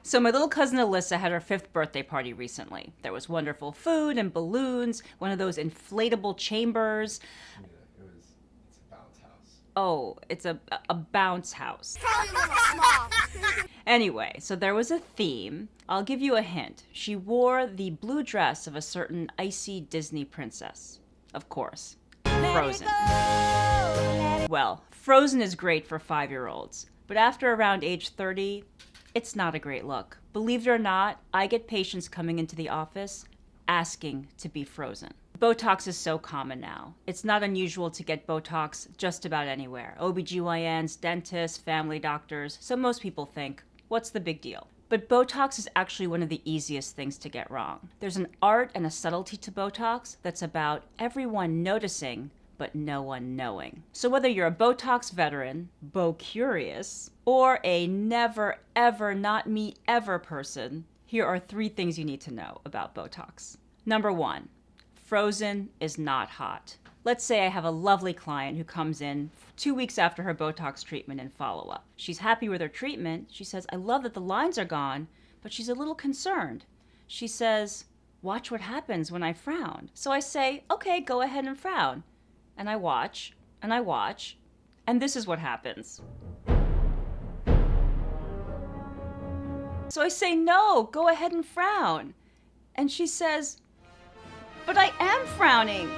So my little cousin Alyssa had her 5th birthday party recently. There was wonderful food and balloons, one of those inflatable chambers. Yeah, it's a bounce house. Oh, it's a bounce house. Anyway, so there was a theme. I'll give you a hint. She wore the blue dress of a certain icy Disney princess. Of course, Frozen. Well, Frozen is great for 5-year-olds, but after around age 30, it's not a great look. Believe it or not, I get patients coming into the office asking to be frozen. Botox is so common now. It's not unusual to get Botox just about anywhere. OBGYNs, dentists, family doctors, so most people think, what's the big deal? But Botox is actually one of the easiest things to get wrong. There's an art and a subtlety to Botox that's about everyone noticing, but no one knowing. So whether you're a Botox veteran, Bo-curious, or a never ever not me ever person, here are 3 things you need to know about Botox. Number 1, Frozen is not hot. Let's say I have a lovely client who comes in 2 weeks after her Botox treatment and follow-up. She's happy with her treatment. She says, I love that the lines are gone, but she's a little concerned. She says, watch what happens when I frown. So I say, okay, go ahead and frown. And I watch, and this is what happens. So I say, no, go ahead and frown. And she says, but I am frowning.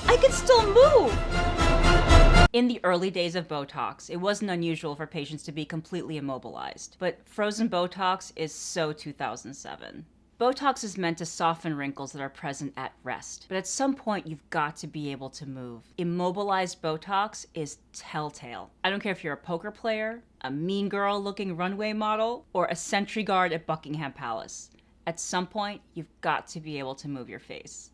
I can still move. In the early days of Botox, it wasn't unusual for patients to be completely immobilized, but frozen Botox is so 2007. Botox is meant to soften wrinkles that are present at rest, but at some point you've got to be able to move. Immobilized Botox is telltale. I don't care if you're a poker player, a mean girl looking runway model, or a sentry guard at Buckingham Palace. At some point, you've got to be able to move your face.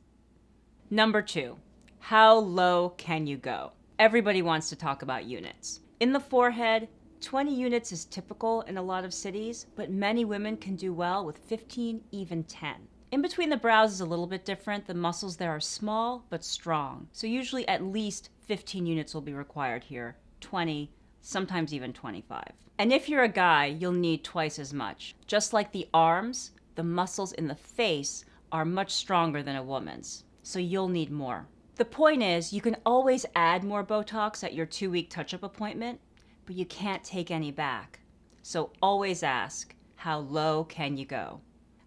Number 2, how low can you go? Everybody wants to talk about units. In the forehead, 20 units is typical in a lot of cities, but many women can do well with 15, even 10. In between the brows is a little bit different. The muscles there are small but strong. So usually at least 15 units will be required here, 20, sometimes even 25. And if you're a guy, you'll need twice as much. Just like the arms, the muscles in the face are much stronger than a woman's, so you'll need more. The point is, you can always add more Botox at your 2-week touch-up appointment, but you can't take any back. So always ask, how low can you go?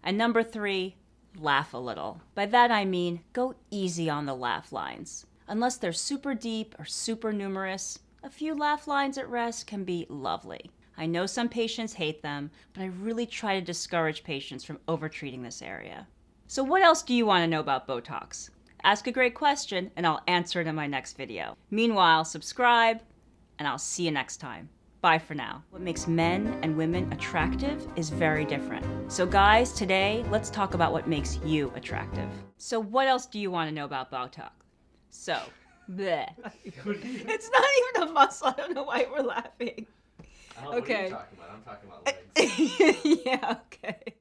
And number 3, laugh a little. By that I mean, go easy on the laugh lines. Unless they're super deep or super numerous, a few laugh lines at rest can be lovely. I know some patients hate them, but I really try to discourage patients from overtreating this area. So what else do you want to know about Botox? Ask a great question and I'll answer it in my next video. Meanwhile, subscribe, and I'll see you next time. Bye for now. What makes men and women attractive is very different. So guys, today, let's talk about what makes you attractive. So what else do you want to know about Botox? So, bleh. It's not even a muscle. I don't know why we're laughing. What are you talking about? I'm talking about legs. Yeah, okay.